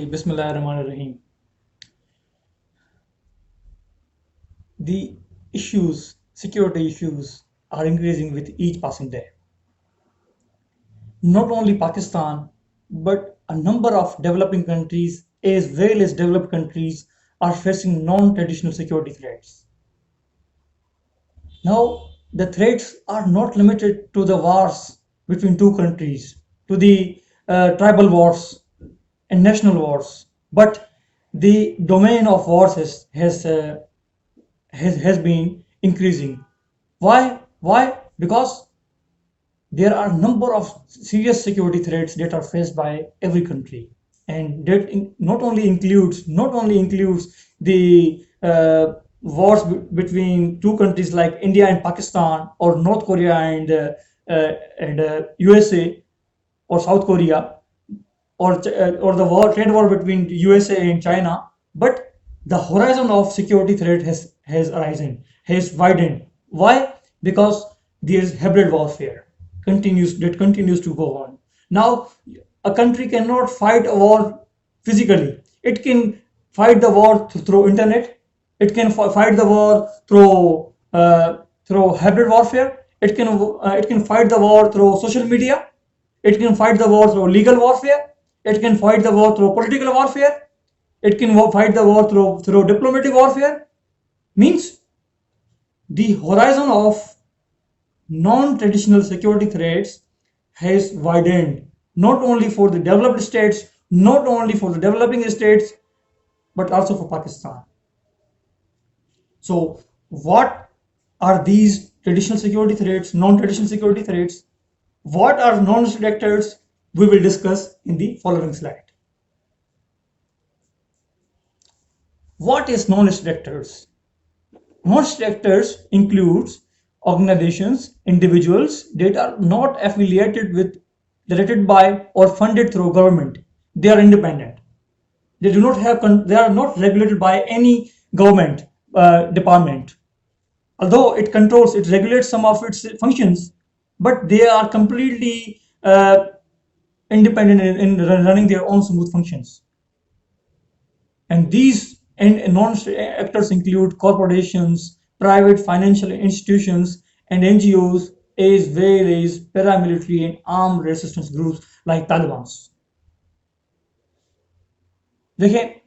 Bismillahirrahmanirrahim. The security issues, are increasing with each passing day. Not only Pakistan, but a number of developing countries, as well as developed countries, are facing non-traditional security threats. Now, the threats are not limited to the wars between two countries, to the tribal wars and national wars, but the domain of wars has been increasing. Why? Why? Because there are a number of serious security threats that are faced by every country, and that not only includes the wars between two countries like India and Pakistan, or North Korea and USA, or South Korea, or the trade war between USA and China, but the horizon of security threat has arisen, has widened. Why? Because there is hybrid warfare continues to go on. Now, a country cannot fight a war physically. It can fight the war through internet. It can fight the war through hybrid warfare. It can fight the war through social media. It can fight the war through legal warfare. It can fight the war through political warfare. It can fight the war through diplomatic warfare. Means the horizon of non-traditional security threats has widened, not only for the developed states, not only for the developing states, but also for Pakistan. So, what are these traditional security threats, non-traditional security threats? What are non-state actors? We will discuss in the following slide. What is non-state actors? Non-state actors includes organizations, individuals that are not affiliated with, directed by, or funded through government. They are independent. They do not have. They are not regulated by any government department. Although it regulates some of its functions, but they are completely independent in running their own smooth functions. And these non-state actors include corporations, private financial institutions, and NGOs, as well as paramilitary and armed resistance groups like Taliban. देखें,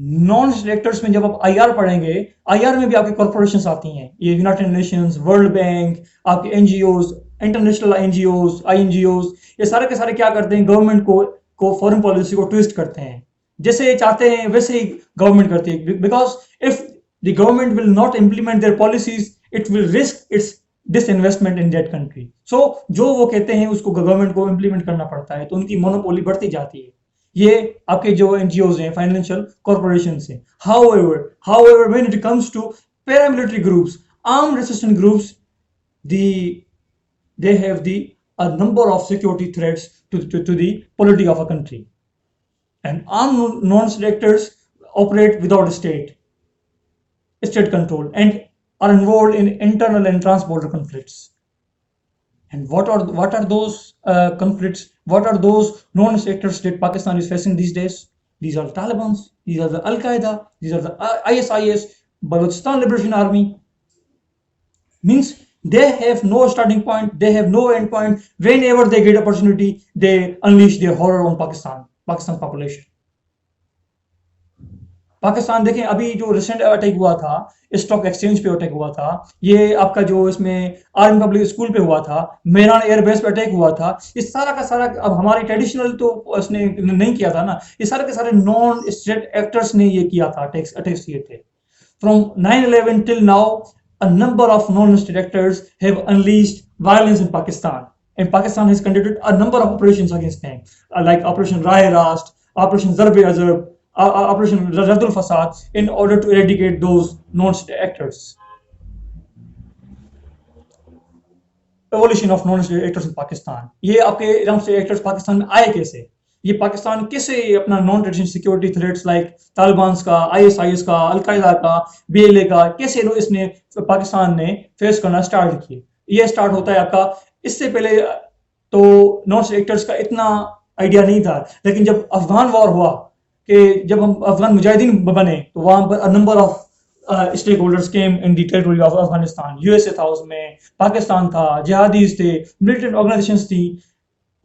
non state में जब आप IR पढ़ेंगे, IR में भी आपकी corporations आती हैं, ये यूनाइटेड नेशंस, वर्ल्ड बैंक, आपके एनजीओज, इंटरनेशनल एनजीओज, आईएनजीओज, ये सारे के सारे क्या करते हैं, गवर्नमेंट को फॉरेन पॉलिसी को ट्विस्ट करते हैं, जैसे चाहते हैं वैसे ही गवर्नमेंट करती है, because if the government will not implement their policies, it will risk its disinvestment in that country. So जो वो कहते हैं उसको गवर्नमेंट को इम्प्लीमेंट करना पड़ता है, तो उनकी मोनोपोली बढ़ती जाती है. ये आपके जो एनजीओज हैं, फाइनेंशियल कॉर्पोरेशन हैं. However, when it comes to paramilitary groups, armed resistance groups, they have a number of security threats to the polity of a country. And armed non-state actors operate without state control and are involved in internal and trans-border conflicts. And what are those conflicts? What are those non-state actors that Pakistan is facing these days? These are the Taliban, these are the Al Qaeda, these are the ISIS, Balochistan Liberation Army. Means they have no starting point, they have no end point. Whenever they get opportunity, they unleash their horror on Pakistan population. Pakistan देखें, अभी जो recent attack हुआ था, stock exchange पे attack हुआ था, ये आपका जो इसमें आर्मी पब्लिक स्कूल पे हुआ था, मेरान एयरबेस पे अटैक हुआ था, इस सारा का सारा, अब हमारी ट्रेडिशनल तो उसने नहीं किया था ना, ये सारे के सारे नॉन स्टेट एक्टर्स ने ये किया था, अटैक्स किए थे. From 9/11 till now, a number of non-state actors have unleashed violence in Pakistan, and Pakistan has conducted a number of operations against them, like Operation Rahe Rast, Operation Zarb-e Azab, Operation Raddul Fasad, in order to eradicate those non-state actors. Evolution of non-state actors in Pakistan. ये आपके non-state actors Pakistan में आए कैसे? ये पाकिस्तान कैसे अपना non-traditional security threats like Taliban का, ISIS का, अल-कायदा का, BLA का, कैसे लोग इसने पाकिस्तान ने फेस करना स्टार्ट किए? ये स्टार्ट होता है आपका, इससे पहले तो non-state actors का इतना आइडिया नहीं था, लेकिन जब अफगान वॉर हुआ, कि जब हम अफगान मुजाहिदीन बने तो वहां पर number of stakeholders came in the territory of Afghanistan. USA था उसमें, पाकिस्तान था, जिहादीज थे, मिलिटेंट ऑर्गेनाइजेशंस थी।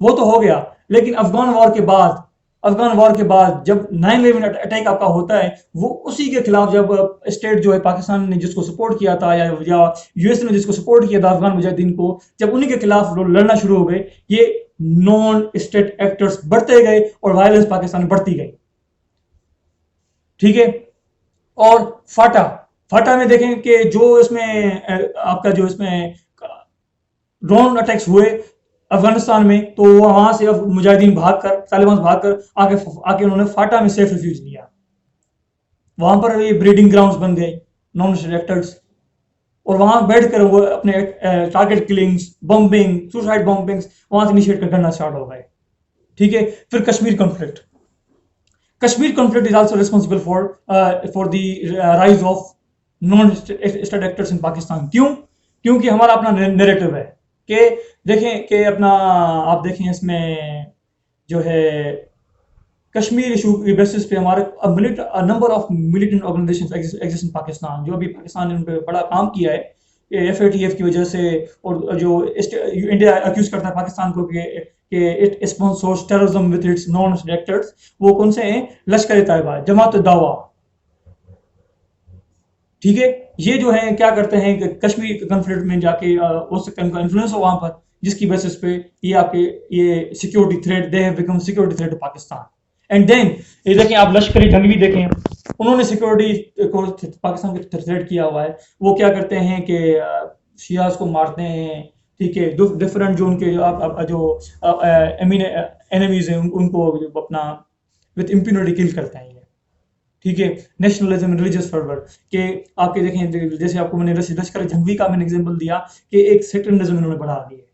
वो तो हो गया, लेकिन अफगान वॉर के बाद जब 9/11 अटैक आपका होता है, वो उसी के खिलाफ जब स्टेट जो है पाकिस्तान ने जिसको सपोर्ट किया था, या यूएस ने जिसको सपोर्ट किया था अफगान मुजाहिदीन को, जब उन्हीं के खिलाफ लड़ना शुरू हो गए, ये नॉन स्टेट एक्टर्स बढ़ते गए और वायलेंस पाकिस्तान में बढ़ती गई। ठीक है। और फाटा फाटा में देखें कि जो इसमें आपका जो इसमें ड्रोन अटैक्स हुए अफगानिस्तान में, तो वहां से अब मुजाहिदीन भागकर, तालिबान भागकर आके आके उन्होंने फाटा में सेफ रिफ्यूज लिया। वहां पर ये ब्रीडिंग ग्राउंड्स बन गए नॉन स्टेट, और वहां बैठकर वो अपने target killings, bombing, suicide bombings वहां से इनिशिएट करना स्टार्ट हो गए। ठीक है। फिर Kashmir conflict is also responsible for the rise of non state actors in Pakistan. क्योंकि हमारा अपना नैरेटिव है कि देखें कि अपना, आप देखें इसमें जो है कश्मीर इशू के बेसिस पे हमारे number of militant organisations exist in Pakistan, जो अभी पाकिस्तान ने उन पर बड़ा काम किया है FATF की वजह से। और जो इंडिया अक्यूज करता है पाकिस्तान को कि it sponsors terrorism with its non actors, वो कौन से हैं? लश्कर तैयबा, जमात दावा। ठीक है। ये जो है क्या करते हैं कि कश्मीर कॉन्फ्लिक्ट में जाके हो सकता है उनका इन्फ्लुएंस हो वहां पर, जिसकी बेसिस पे ये आपके ये security threat, they have become security threat to Pakistan. And then ये देखें आप लश्करी जंग भी देखें, उन्होंने सिक्योरिटी को पाकिस्तान के थ्रेट किया हुआ है। वो क्या करते हैं कि शियाज को मारते हैं। ठीक है। डिफरेंट जो उनके एनिमीज हैं उनको अपना विद इम्प्यूनिटी किल करते हैं। ठीक है। नेशनलिज्म, रिलीजियस फर्वर के आपके देखें, जैसे आपको मैंने लश्कर जंगवी का मैंने एग्जांपल दिया कि एक सेक्टरिज्म इन्होंने बढ़ा दिया,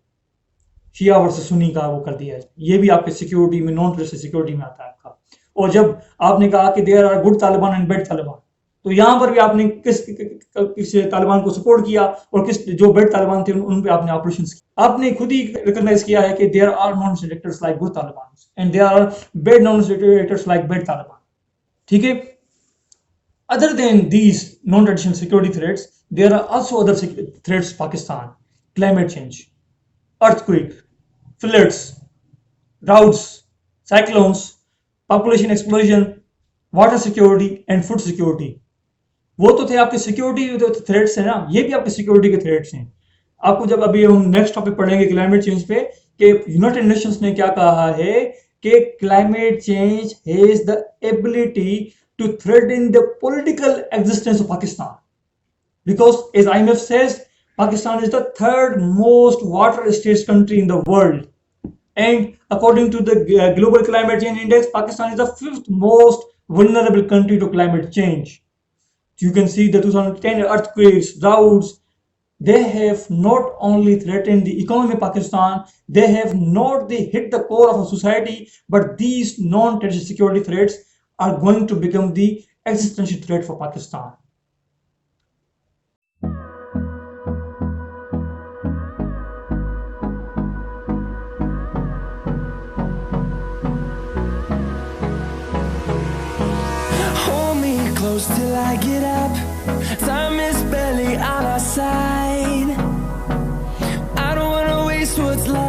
शिया वर्सेस सुन्नी का वो कर दिया है। ये भी आपके सिक्योरिटी में, नॉन टेररिस्ट सिक्योरिटी में आता है आपका। और जब आपने कहा कि there are good Taliban and bad Taliban, तो यहाँ पर भी आपने किस तालिबान को सपोर्ट किया, और किस जो बैड तालिबान थे उन पे आपने ऑपरेशन किया। आपने खुद ही रिकॉग्नाइज किया है कि there are non state actors like good Taliban and there are bad non state actors like bad Taliban. ठीक है। Other than these non-traditional security threats, there are also other threats to Pakistan. Climate change, earthquake, floods, droughts, cyclones, population explosion, water security and food security. वो तो थे आपके security threats है ना, ये भी आपके सिक्योरिटी के थ्रेट्स हैं। आपको जब अभी हम नेक्स्ट टॉपिक पढ़ेंगे क्लाइमेट चेंज पे, कि यूनाइटेड नेशंस ने क्या कहा है कि climate change has the ability to threaten the political existence of Pakistan, because as IMF says, Pakistan is the third most water stressed country in the world, and according to the global climate change index, Pakistan is the fifth most vulnerable country to climate change. You can see the 2010 earthquakes, droughts, they have not only threatened the economy of Pakistan, they have not hit the core of a society, but these non-terrorist security threats are going to become the existential threat for Pakistan. Hold me close till I get up. Time is barely on our side. I don't wanna waste what's left.